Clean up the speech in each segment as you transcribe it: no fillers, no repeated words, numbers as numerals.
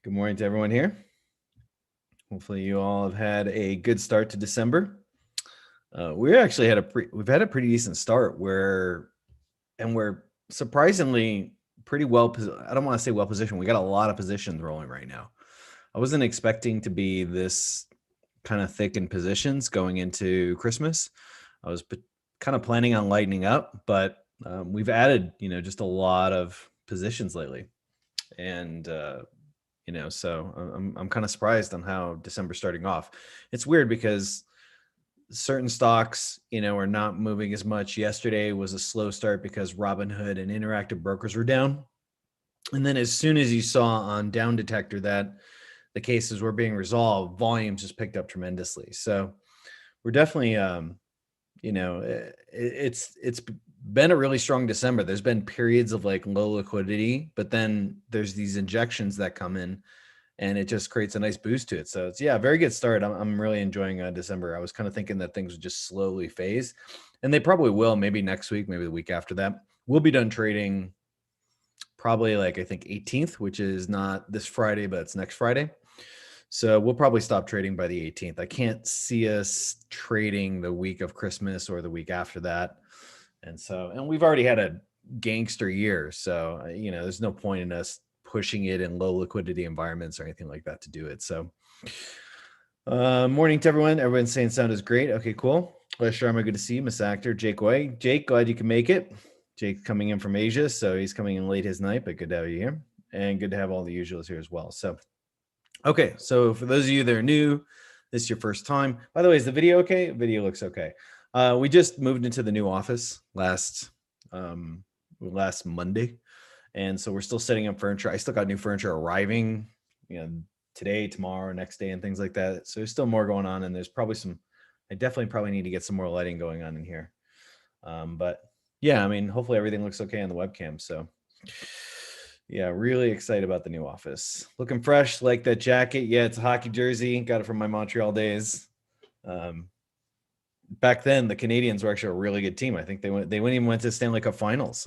Good morning to everyone here. Hopefully you all have had a good start to December. We actually had we've had a pretty decent start we're surprisingly pretty well. I don't want to say well positioned. We got a lot of positions rolling right now. I wasn't expecting to be this kind of thick in positions going into Christmas. I was kind of planning on lightening up, but we've added, just a lot of positions lately, and so I'm kind of surprised on how December's starting off. It's weird because certain stocks, are not moving as much. Yesterday was a slow start because Robinhood and Interactive Brokers were down. And then as soon as you saw on Down Detector that the cases were being resolved, volumes just picked up tremendously. So we're definitely, it's been a really strong December. There's been periods of like low liquidity, but then there's these injections that come in and it just creates a nice boost to it. So it's, a very good start. I'm really enjoying December. I was kind of thinking that things would just slowly phase, and they probably will. Maybe next week, maybe the week after that. We'll be done trading probably like I think 18th, which is not this Friday, but it's next Friday. So we'll probably stop trading by the 18th. I can't see us trading the week of Christmas or the week after that. And we've already had a gangster year. So, there's no point in us pushing it in low liquidity environments or anything like that to do it. So morning to everyone. Everyone's saying sound is great. Okay, cool. Les Sharma, good to see you. Miss Actor, Jake White. Jake, glad you can make it. Jake's coming in from Asia, so he's coming in late his night, but good to have you here. And good to have all the usuals here as well. So, okay, so for those of you that are new, this is your first time. By the way, is the video okay? Video looks okay. We just moved into the new office last Monday. And so we're still setting up furniture. I still got new furniture arriving, today, tomorrow, next day, and things like that. So there's still more going on. And there's probably I definitely probably need to get some more lighting going on in here. But yeah, I mean, hopefully everything looks okay on the webcam. So yeah, really excited about the new office. Looking fresh, like that jacket. Yeah, it's a hockey jersey. Got it from my Montreal days. Back then, the Canadians were actually a really good team. I think they even went to Stanley Cup Finals.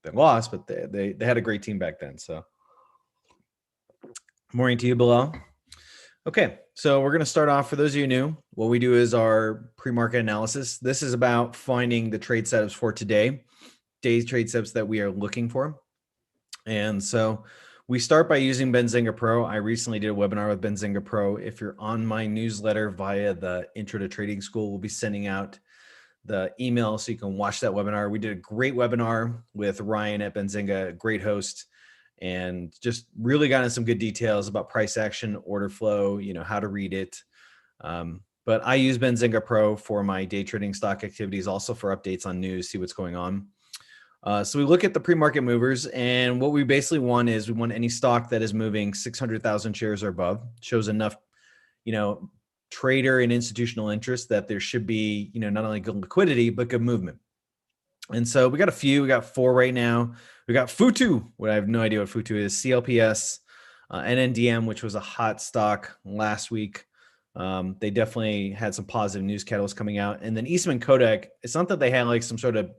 They lost, but they had a great team back then. So, morning to you, Bilal. Okay, so we're going to start off. For those of you new, what we do is our pre-market analysis. This is about finding the trade setups for today, day's trade setups that we are looking for. And so we start by using Benzinga Pro. I recently did a webinar with Benzinga Pro. If you're on my newsletter via the Intro to Trading School, we'll be sending out the email so you can watch that webinar. We did a great webinar with Ryan at Benzinga, great host, and just really got into some good details about price action, order flow, how to read it. But I use Benzinga Pro for my day trading stock activities, also for updates on news, see what's going on. So we look at the pre-market movers, and what we basically want is we want any stock that is moving 600,000 shares or above, shows enough, trader and institutional interest that there should be, not only good liquidity, but good movement. And so we got a few, we got 4 right now. We got Futu, what I have no idea what Futu is, CLPS, NNDM, which was a hot stock last week. They definitely had some positive news catalysts coming out. And then Eastman Kodak, it's not that they had like some sort of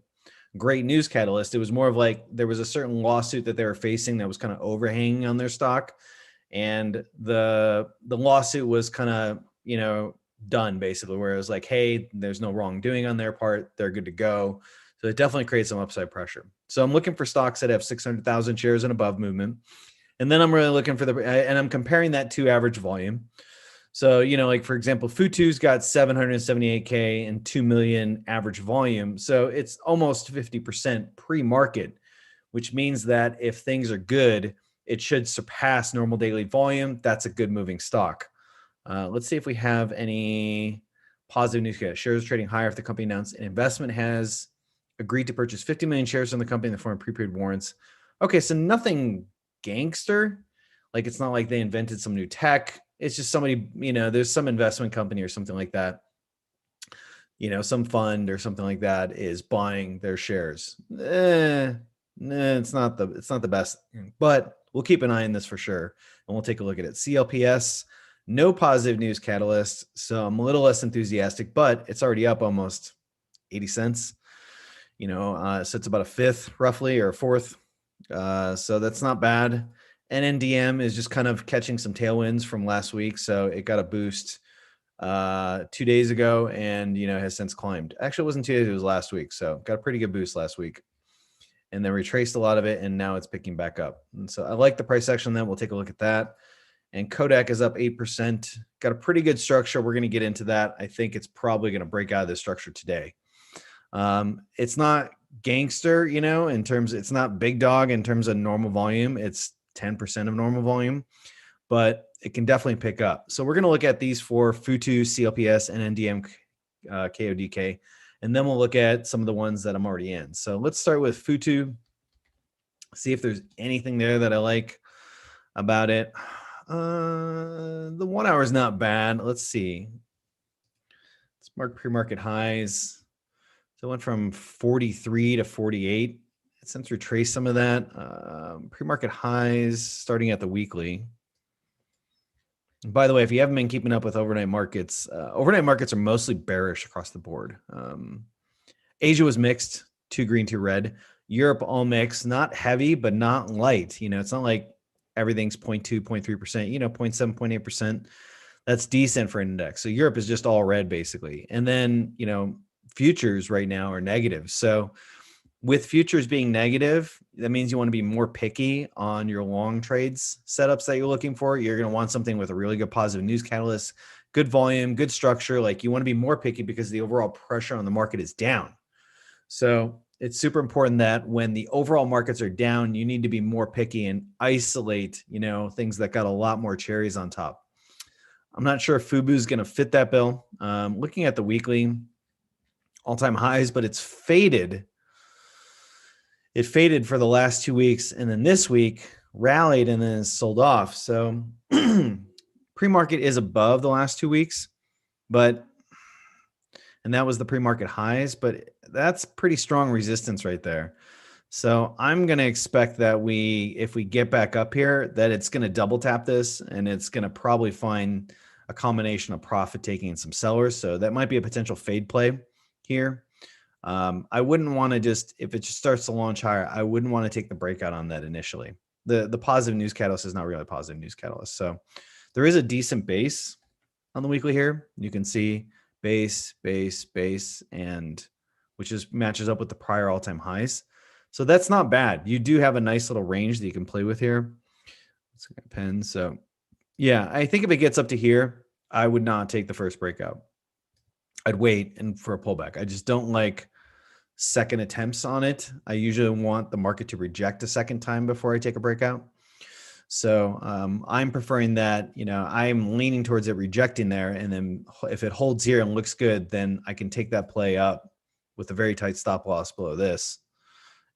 great news catalyst. It was more of like there was a certain lawsuit that they were facing that was kind of overhanging on their stock. And the lawsuit was kind of, done basically, where it was like, hey, there's no wrongdoing on their part. They're good to go. So it definitely creates some upside pressure. So I'm looking for stocks that have 600,000 shares and above movement. And then I'm really looking for and I'm comparing that to average volume. So, like for example, Futu's got 778K and 2 million average volume. So it's almost 50% pre-market, which means that if things are good, it should surpass normal daily volume. That's a good moving stock. Let's see if we have any positive news. Shares trading higher if the company announced an investment has agreed to purchase 50 million shares from the company in the form of prepaid warrants. Okay, so nothing gangster. Like it's not like they invented some new tech. It's just somebody, there's some investment company or something like that. Some fund or something like that is buying their shares. It's not the best, but we'll keep an eye on this for sure. And we'll take a look at it. CLPS, no positive news catalyst. So I'm a little less enthusiastic, but it's already up almost 80 cents. So it's about a fifth roughly or a fourth. So that's not bad. NNDM is just kind of catching some tailwinds from last week. So it got a boost 2 days ago and, has since climbed. Actually, it wasn't 2 days, it was last week. So got a pretty good boost last week and then retraced a lot of it. And now it's picking back up. And so I like the price action then. We'll take a look at that. And KODK is up 8%. Got a pretty good structure. We're going to get into that. I think it's probably going to break out of this structure today. It's not gangster, in terms, it's not big dog in terms of normal volume. It's 10% of normal volume, but it can definitely pick up. So we're going to look at these for FUTU, CLPS, NNDM, KODK, and then we'll look at some of the ones that I'm already in. So let's start with FUTU, see if there's anything there that I like about it. The 1 hour is not bad. Let's see. Let's mark pre-market highs. So it went from 43 to 48. Since retraced some of that. Pre-market highs starting at the weekly. And by the way, if you haven't been keeping up with overnight markets are mostly bearish across the board. Asia was mixed, 2 green, 2 red. Europe all mixed, not heavy, but not light. It's not like everything's 0.2, 0.3%, 0.7, 0.8%. That's decent for an index. So Europe is just all red basically. And then, futures right now are negative. So with futures being negative, that means you want to be more picky on your long trades setups that you're looking for. You're going to want something with a really good positive news catalyst, good volume, good structure. Like you want to be more picky because the overall pressure on the market is down. So it's super important that when the overall markets are down, you need to be more picky and isolate, things that got a lot more cherries on top. I'm not sure if FUBU is going to fit that bill. Looking at the weekly all-time highs, but it's faded. It faded for the last 2 weeks, and then this week rallied and then sold off. So pre-market is above the last 2 weeks, and that was the pre-market highs, but that's pretty strong resistance right there. So I'm going to expect that if we get back up here, that it's going to double tap this and it's going to probably find a combination of profit taking and some sellers. So that might be a potential fade play here. I wouldn't want to if it just starts to launch higher, I wouldn't want to take the breakout on that initially. The positive news catalyst is not really a positive news catalyst. So there is a decent base on the weekly here. You can see base, and which matches up with the prior all-time highs. So that's not bad. You do have a nice little range that you can play with here. Let's get a pen. So yeah, I think if it gets up to here, I would not take the first breakout. I'd wait for a pullback. I just don't like second attempts on it. I usually want the market to reject a second time before I take a breakout. So I'm preferring that, I'm leaning towards it rejecting there. And then if it holds here and looks good, then I can take that play up with a very tight stop loss below this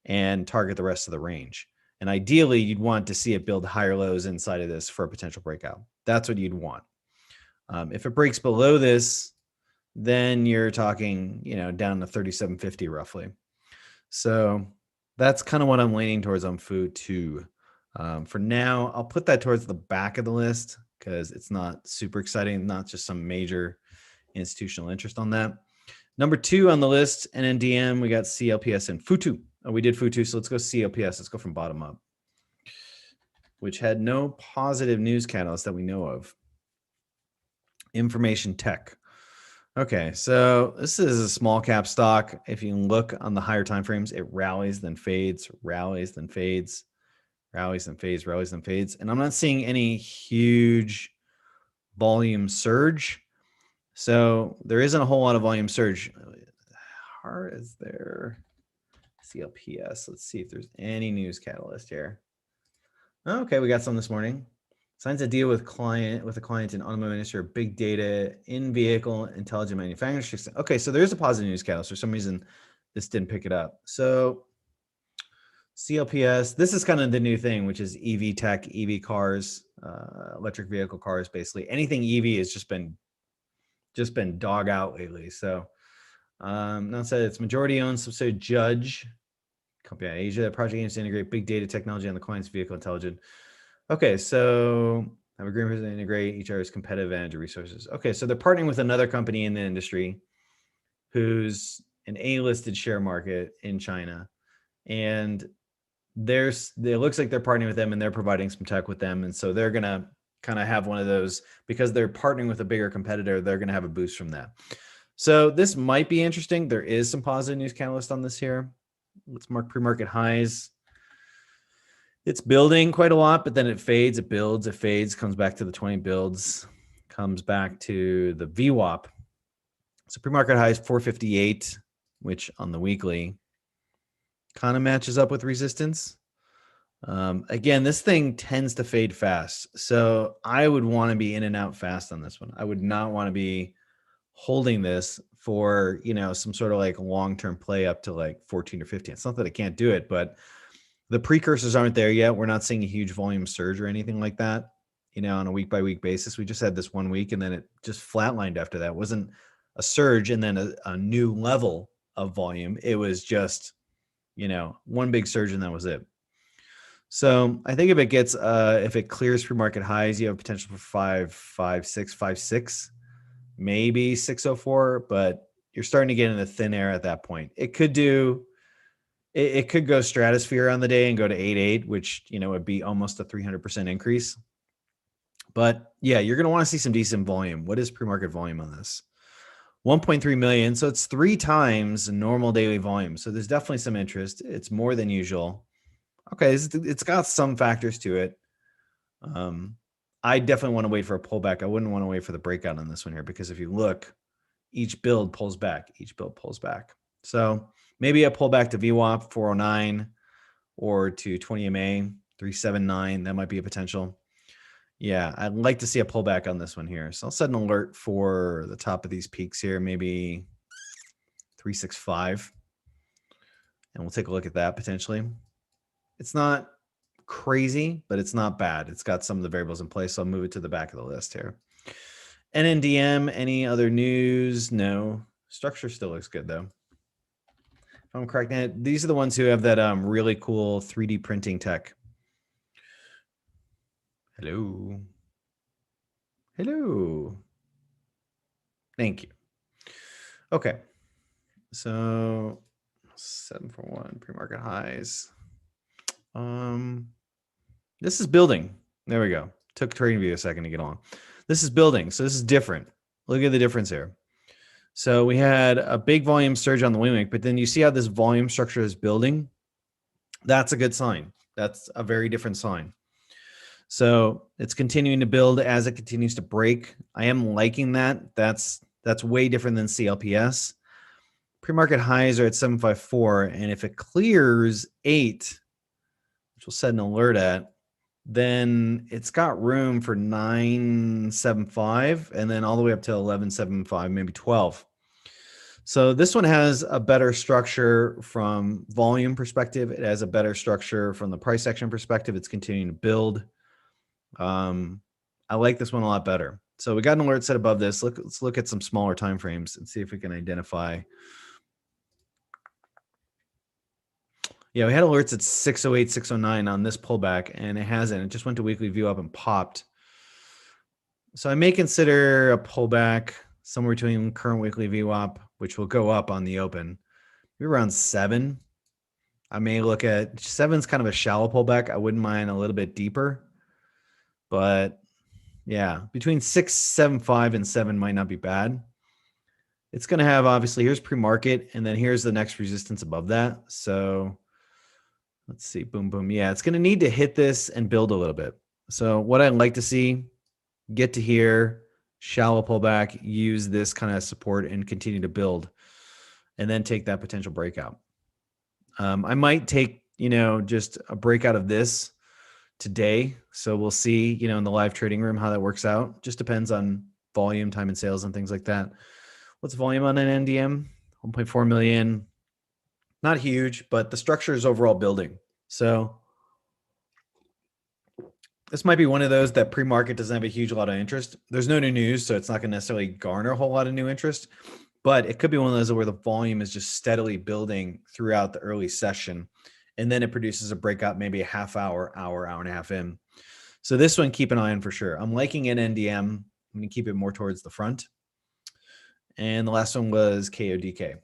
and target the rest of the range. And ideally, you'd want to see it build higher lows inside of this for a potential breakout. That's what you'd want. If it breaks below this, then you're talking, down to 37.50 roughly. So that's kind of what I'm leaning towards on FUTU. For now, I'll put that towards the back of the list because it's not super exciting, not just some major institutional interest on that. Number 2 on the list, NNDM, we got CLPS and FUTU. We did FUTU, so let's go CLPS. Let's go from bottom up, which had no positive news catalyst that we know of. Information tech. Okay, so this is a small cap stock. If you look on the higher time frames, it rallies, then fades, rallies, then fades, rallies, then fades, rallies, then fades. And I'm not seeing any huge volume surge. So there isn't a whole lot of volume surge. How is there? CLPS. Let's see if there's any news catalyst here. Okay, we got some this morning. Signs a deal with a client in automotive industry or big data in vehicle intelligent manufacturing. Okay, so there's a positive news catalyst. For some reason, this didn't pick it up. So CLPS, this is kind of the new thing, which is EV tech, EV cars, electric vehicle cars, basically. Anything EV has just been dog out lately. So not said it's majority owned subsidiary Judge, company out of Asia. Project aims to integrate big data technology on the client's vehicle intelligence. Okay, so have agreements to integrate each other's competitive advantage resources. Okay, so they're partnering with another company in the industry who's an A-listed share market in China. And it looks like they're partnering with them and they're providing some tech with them. And so they're going to kind of have one of those, because they're partnering with a bigger competitor, they're going to have a boost from that. So this might be interesting. There is some positive news catalyst on this here. Let's mark pre-market highs. It's building quite a lot, but then it fades, it builds, it fades, comes back to the 20, builds, comes back to the VWAP. So pre-market high is 458, which on the weekly kind of matches up with resistance. Again, this thing tends to fade fast. So I would want to be in and out fast on this one. I would not want to be holding this for, some sort of like long-term play up to like 14 or 15. It's not that I can't do it, but the precursors aren't there yet. We're not seeing a huge volume surge or anything like that, on a week by week basis. We just had this 1 week and then it just flatlined after that. It wasn't a surge and then a new level of volume. It was just, one big surge and that was it. So I think if it gets, if it clears pre-market highs, you have potential for 5.56, maybe 604, but you're starting to get in the thin air at that point. It could do, it could go stratosphere on the day and go to 8.8, which, would be almost a 300% increase. But yeah, you're going to want to see some decent volume. What is pre-market volume on this? 1.3 million. So it's 3 times normal daily volume. So there's definitely some interest. It's more than usual. Okay, it's got some factors to it. I definitely want to wait for a pullback. I wouldn't want to wait for the breakout on this one here, because if you look, each build pulls back. So maybe a pullback to VWAP 409 or to 20 MA 379. That might be a potential. Yeah, I'd like to see a pullback on this one here. So I'll set an alert for the top of these peaks here, maybe 365. And we'll take a look at that potentially. It's not crazy, but it's not bad. It's got some of the variables in place. So I'll move it to the back of the list here. NNDM, any other news? No. Structure still looks good though. If I'm correct, these are the ones who have that really cool 3D printing tech. Hello. Thank you. Okay. So 741 pre-market highs. This is building. There we go. Took TradingView a second to get on. This is building. So this is different. Look at the difference here. So we had a big volume surge on the wing week, but then you see how this volume structure is building. That's a good sign. That's a very different sign. So it's continuing to build as it continues to break. I am liking that. That's way different than CLPS. Pre-market highs are at 754, and if it clears 8, which we'll set an alert at, then it's got room for 975 and then all the way up to 1175, maybe 12. So this one has a better structure from volume perspective. It has a better structure from the price action perspective. It's continuing to build. I like this one a lot better. So we got an alert set above this. Let's look at some smaller time frames and see if we can identify. Yeah, we had alerts at 608, 609 on this pullback, and it hasn't. It just went to weekly view up and popped. So I may consider a pullback somewhere between current weekly VWAP, which will go up on the open, maybe around 7. I may look at 7's kind of a shallow pullback. I wouldn't mind a little bit deeper, but yeah, between 6.75 and 7 might not be bad. It's going to have, obviously, here's pre-market, and then here's the next resistance above that. So let's see, boom, boom. Yeah, it's going to need to hit this and build a little bit. So what I'd like to see, get to here, shallow pullback, use this kind of support and continue to build, and then take that potential breakout. I might take, just a breakout of this today. So we'll see, in the live trading room, how that works out. Just depends on volume, time and sales and things like that. What's volume on an NDM? 1.4 million. Not huge, but the structure is overall building. So this might be one of those that pre-market doesn't have a huge lot of interest. There's no new news, so it's not going to necessarily garner a whole lot of new interest. But it could be one of those where the volume is just steadily building throughout the early session. And then it produces a breakout, maybe a half hour, hour and a half in. So this one, keep an eye on for sure. I'm liking NNDM. I'm going to keep it more towards the front. And the last one was KODK.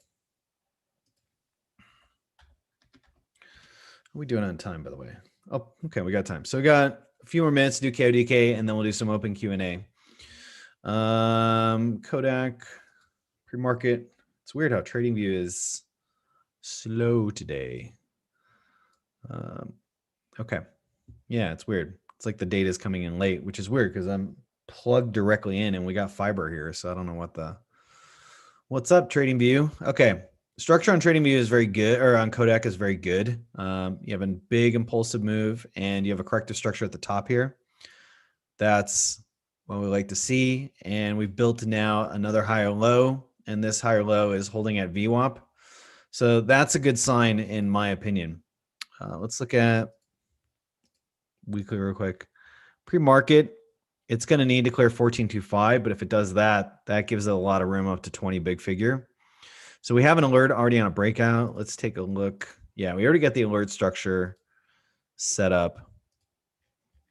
How are we doing on time, by the way? Oh, okay, we got time. So we got a few more minutes to do KODK, and then we'll do some open Q&A. Kodak, pre-market. It's weird how TradingView is slow today. Okay. Yeah, it's weird. It's like the data is coming in late, which is weird because I'm plugged directly in and we got fiber here. So I don't know what's up, TradingView. Okay. Structure on TradingView is very good, or on Kodak is very good. You have a big impulsive move and you have a corrective structure at the top here. That's what we like to see. And we've built now another higher low, and this higher low is holding at VWAP. So that's a good sign in my opinion. Let's look at weekly real quick. Pre-market, it's going to need to clear 1425, but if it does that, that gives it a lot of room up to 20 big figure. So we have an alert already on a breakout. Let's take a look. Yeah, we already got the alert structure set up.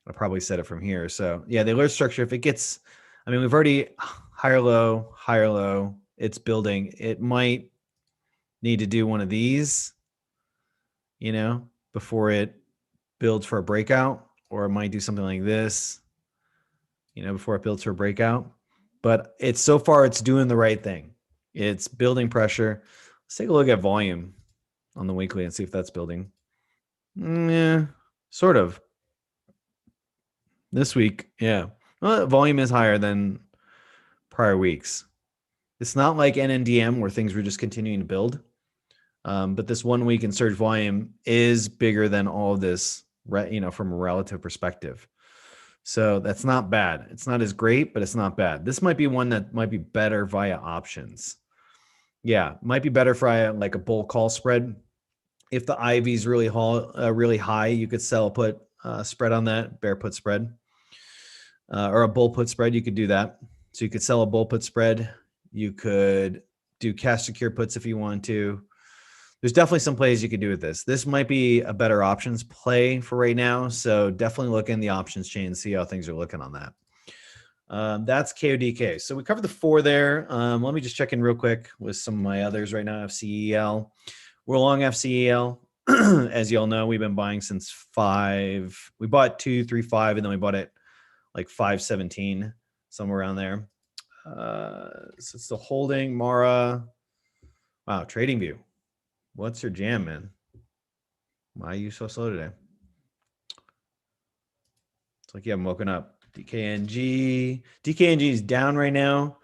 I'll probably set it from here. So yeah, the alert structure, if it gets, I mean, we've already higher low, it's building. It might need to do one of these, you know, before it builds for a breakout, or it might do something like this, you know, before it builds for a breakout. But it's so far, it's doing the right thing. It's building pressure. Let's take a look at volume on the weekly and see if that's building. Yeah, sort of. This week, yeah. Well, volume is higher than prior weeks. It's not like NNDM where things were just continuing to build. But this 1 week in surge volume is bigger than all of this, you know, from a relative perspective. So that's not bad. It's not as great, but it's not bad. This might be one that might be better via options. Yeah, might be better for like a bull call spread. If the IV is really high, you could sell a put spread on that, bear put spread, or a bull put spread. You could do that. So you could sell a bull put spread. You could do cash secure puts if you want to. There's definitely some plays you could do with this. This might be a better options play for right now. So definitely look in the options chain and see how things are looking on that. That's KODK. So we covered the 4 there. Let me just check in real quick with some of my others right now. FCEL. We're long FCEL. As you all know, we've been buying since 5. We bought 235 and then we bought it like 517, somewhere around there. So it's still holding. Mara. Wow, TradingView. What's your jam, man? Why are you so slow today? It's like you haven't woken up. DKNG. DKNG is down right now.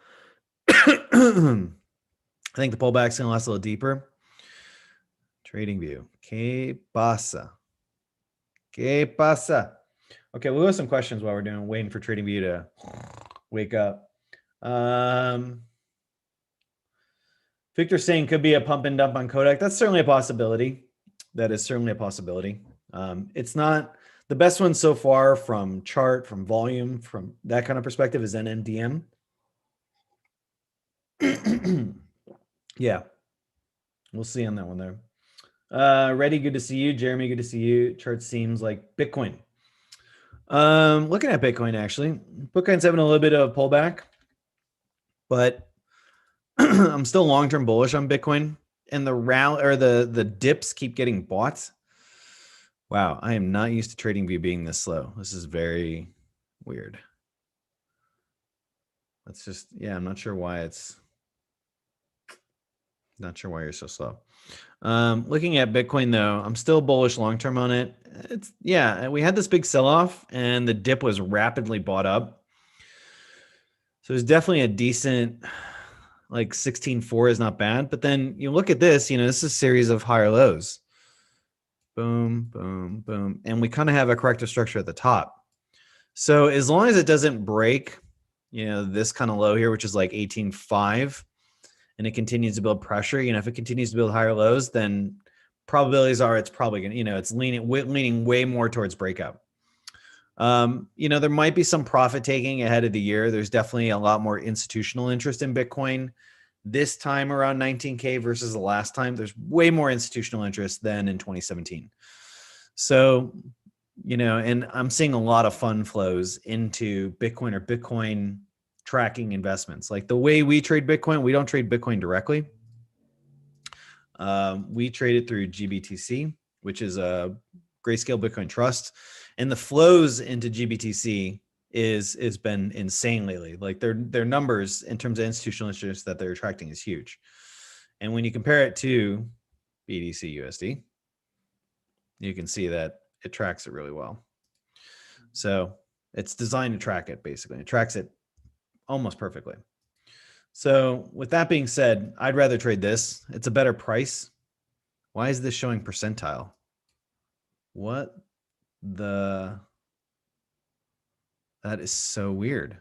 I think the pullback's going to last a little deeper. TradingView. ¿Qué pasa? ¿Qué pasa? Okay, we'll go with some questions while we're waiting for TradingView to wake up. Victor's saying could be a pump and dump on Kodak. That's certainly a possibility. That is certainly a possibility. It's not the best one so far from chart, from volume, from that kind of perspective is NNDM. Yeah, we'll see on that one there. Reddy, good to see you. Jeremy, good to see you. Chart seems like Bitcoin. Looking at Bitcoin, actually, Bitcoin's having a little bit of a pullback, but I'm still long-term bullish on Bitcoin, and the rally or the dips keep getting bought. Wow, I am not used to TradingView being this slow. This is very weird. Let's just, yeah, I'm not sure why you're so slow. Looking at Bitcoin though, I'm still bullish long-term on it. Yeah, we had this big sell-off and the dip was rapidly bought up. So it's definitely a decent, like 16.4 is not bad, but then you look at this, you know, this is a series of higher lows. Boom, boom, boom. And we kind of have a corrective structure at the top. So as long as it doesn't break, you know, this kind of low here, which is like 18.5, and it continues to build pressure, you know, if it continues to build higher lows, then probabilities are it's probably going to, you know, it's leaning way more towards breakout. You know, there might be some profit taking ahead of the year. There's definitely a lot more institutional interest in Bitcoin this time around 19K versus the last time. There's way more institutional interest than in 2017. So, you know, and I'm seeing a lot of fund flows into Bitcoin or Bitcoin tracking investments. Like the way we trade Bitcoin, we don't trade Bitcoin directly. We trade it through GBTC. which is a Grayscale Bitcoin Trust, and the flows into GBTC is been insane lately. Like their numbers in terms of institutional interest that they're attracting is huge. And when you compare it to BTC USD, you can see that it tracks it really well. So it's designed to track it, basically. It tracks it almost perfectly. So with that being said, I'd rather trade this. It's a better price. Why is this showing percentile? What the... That is so weird.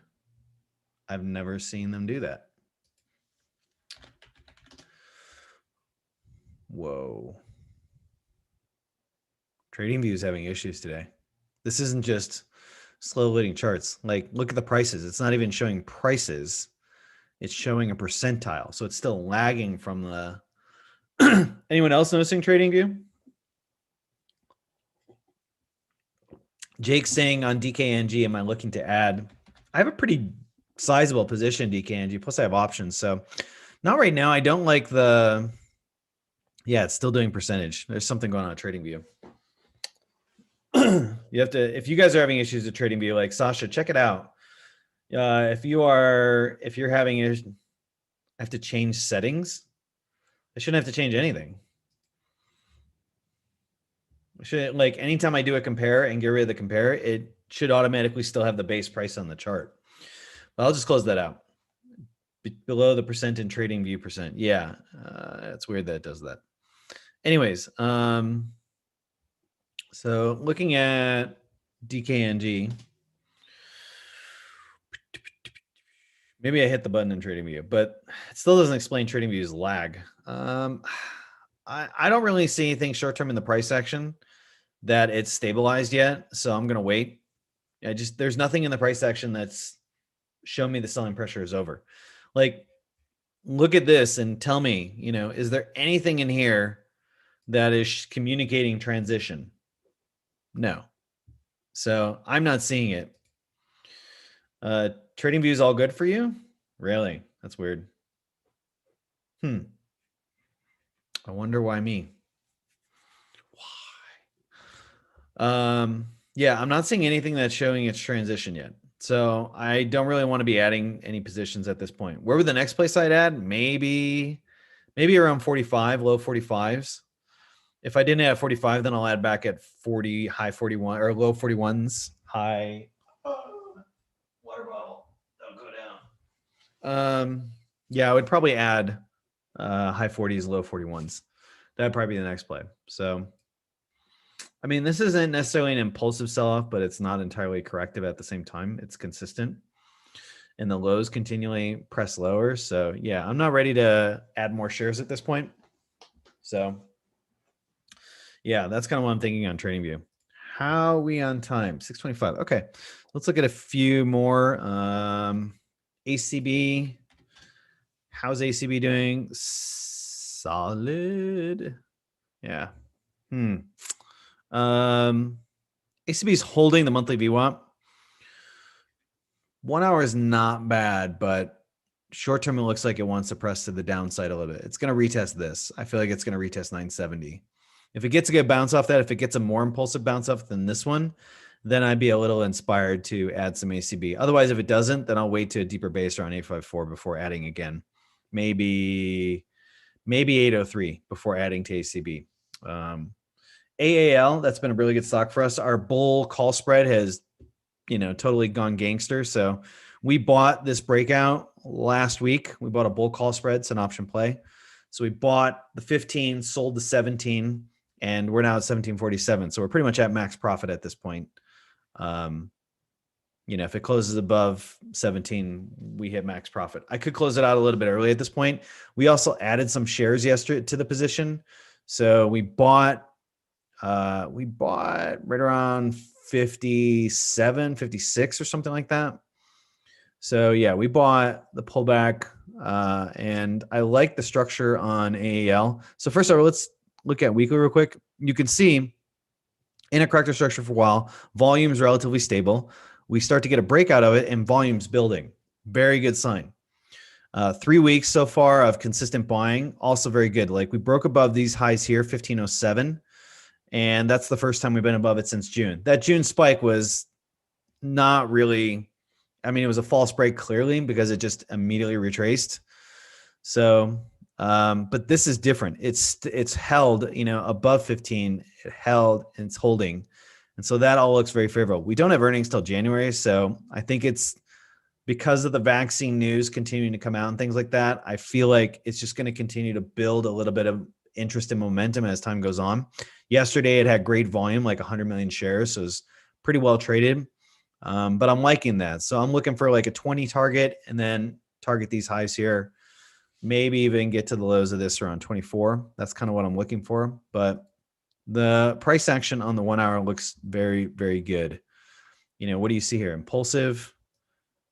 I've never seen them do that. Whoa. TradingView is having issues today. This isn't just slow loading charts. Like, look at the prices. It's not even showing prices. It's showing a percentile. So it's still lagging from the... Anyone else noticing TradingView? Jake's saying on DKNG, am I looking to add? I have a pretty sizable position in DKNG, plus I have options. So not right now. I don't like the... Yeah, it's still doing percentage. There's something going on at TradingView. You have to, if you guys are having issues with TradingView, like Sasha, check it out. If you're having I have to change settings. I shouldn't have to change anything. I should, like, anytime I do a compare and get rid of the compare, it should automatically still have the base price on the chart. But I'll just close that out. Below the percent in TradingView percent. Yeah, it's weird that it does that. Anyways, so looking at DKNG, maybe I hit the button in TradingView, but it still doesn't explain TradingView's lag. I don't really see anything short-term in the price action that it's stabilized yet, so I'm gonna wait. There's nothing in the price action that's shown me the selling pressure is over. Like, look at this and tell me, is there anything in here that is communicating transition? No. So I'm not seeing it. TradingView is all good for you? Really? That's weird. I wonder why me. Why? Yeah, I'm not seeing anything that's showing its transition yet. So I don't really want to be adding any positions at this point. Where would the next place I'd add? Maybe around 45, low 45s. If I didn't add 45, then I'll add back at 40, high 41 or low 41s, high water bottle. Don't go down. Yeah, I would probably add high 40s, low 41s. That'd probably be the next play. So, I mean, this isn't necessarily an impulsive sell-off, but it's not entirely corrective at the same time. It's consistent. And the lows continually press lower. So, yeah, I'm not ready to add more shares at this point. So, yeah, that's kind of what I'm thinking on TradingView. How are we on time? 6:25. Okay, let's look at a few more. ACB. How's ACB doing? Solid. Yeah. ACB is holding the monthly VWAP. 1 hour is not bad, but short term, it looks like it wants to press to the downside a little bit. It's going to retest this. I feel like it's going to retest 970. If it gets a good bounce off that, if it gets a more impulsive bounce off than this one, then I'd be a little inspired to add some ACB. Otherwise, if it doesn't, then I'll wait to a deeper base around 854 before adding again. Maybe 803 before adding to ACB. AAL, that's been a really good stock for us. Our bull call spread has, totally gone gangster. So we bought this breakout last week. We bought a bull call spread. It's an option play. So we bought the 15, sold the 17, and we're now at 1747. So we're pretty much at max profit at this point. If it closes above 17, we hit max profit. I could close it out a little bit early at this point. We also added some shares yesterday to the position. So we bought right around 57, 56 or something like that. So yeah, we bought the pullback, and I like the structure on AAL. So first of all, let's look at weekly real quick. You can see in a corrector structure for a while, volume is relatively stable. We start to get a breakout of it and volume's building. Very good sign. 3 weeks so far of consistent buying, also very good. Like we broke above these highs here, 1507. And that's the first time we've been above it since June. That June spike was not really, I mean, it was a false break clearly because it just immediately retraced. So, but this is different. It's held, above 15. It held and it's holding. And so that all looks very favorable. We don't have earnings till January. So I think it's because of the vaccine news continuing to come out and things like that. I feel like it's just going to continue to build a little bit of interest and momentum as time goes on. Yesterday, it had great volume, like 100 million shares. So it was pretty well traded. But I'm liking that. So I'm looking for like a 20 target and then target these highs here. Maybe even get to the lows of this around 24. That's kind of what I'm looking for. But the price action on the 1 hour looks very, very good. What do you see here? Impulsive,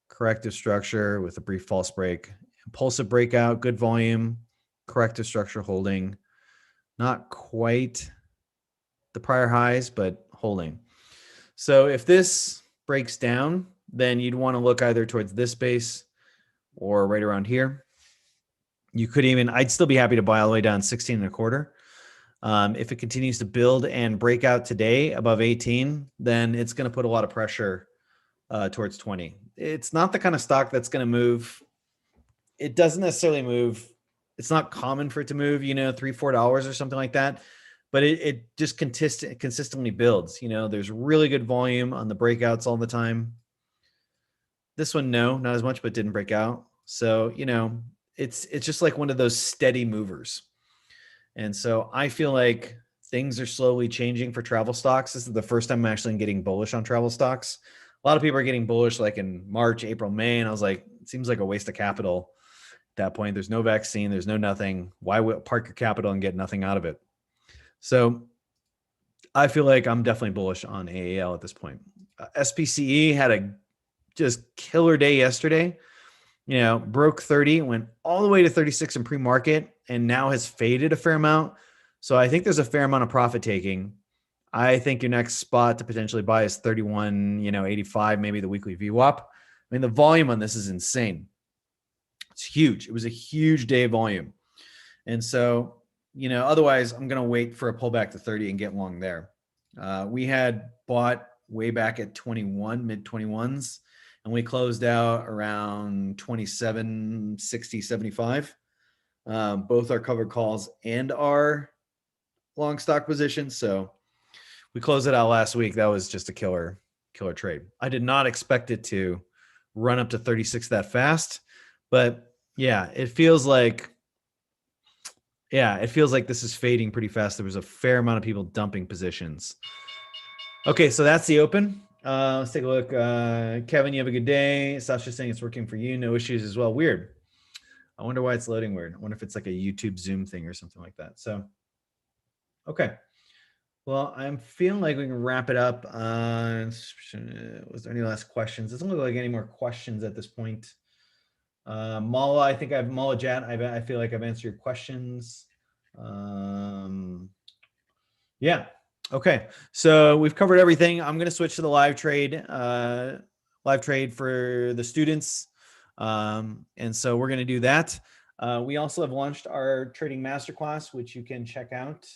corrective structure with a brief false break. Impulsive breakout, good volume, corrective structure holding. Not quite the prior highs, but holding. So if this breaks down, then you'd want to look either towards this base or right around here. You could even, I'd still be happy to buy all the way down 16 and a quarter. If it continues to build and break out today above 18, then it's going to put a lot of pressure towards 20. It's not the kind of stock that's going to move. It doesn't necessarily move. It's not common for it to move, $3-4 or something like that. But it just consistently builds. There's really good volume on the breakouts all the time. This one, no, not as much, but didn't break out. So, it's just like one of those steady movers. And so I feel like things are slowly changing for travel stocks. This is the first time I'm actually getting bullish on travel stocks. A lot of people are getting bullish like in March, April, May. And I was like, it seems like a waste of capital at that point. There's no vaccine. There's no nothing. Why would park your capital and get nothing out of it? So I feel like I'm definitely bullish on AAL at this point. SPCE had a just killer day yesterday. Broke 30, went all the way to 36 in pre-market, and now has faded a fair amount. So I think there's a fair amount of profit taking. I think your next spot to potentially buy is 31, 85, maybe the weekly VWAP. I mean, the volume on this is insane. It's huge. It was a huge day of volume. And so, otherwise I'm going to wait for a pullback to 30 and get long there. We had bought way back at 21, mid 21s. And we closed out around 27, 60, 75. Both our covered calls and our long stock positions. So we closed it out last week. That was just a killer trade. I did not expect it to run up to 36 that fast. But yeah, it feels like this is fading pretty fast. There was a fair amount of people dumping positions. Okay, so that's the open. Let's take a look. Kevin, you have a good day. Sasha's saying it's working for you. No issues as well. Weird. I wonder why it's loading weird. I wonder if it's like a YouTube Zoom thing or something like that. So, okay. Well, I'm feeling like we can wrap it up. Was there any last questions? It doesn't look like any more questions at this point. Mala, I think Mala Jat, I feel like I've answered your questions. Yeah. Okay, so we've covered everything. I'm going to switch to the live trade for the students. And so we're going to do that. We also have launched our trading masterclass, which you can check out.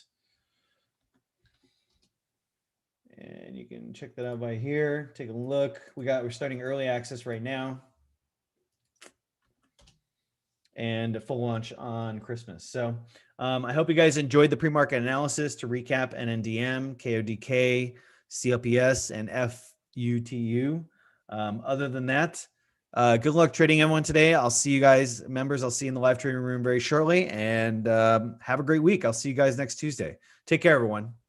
And you can check that out by here. Take a look. We're starting early access right now. And a full launch on Christmas. So I hope you guys enjoyed the pre-market analysis. To recap, NNDM, KODK, CLPS, and FUTU. Other than that, good luck trading everyone today. I'll see you guys, members. I'll see you in the live trading room very shortly. And have a great week. I'll see you guys next Tuesday. Take care, everyone.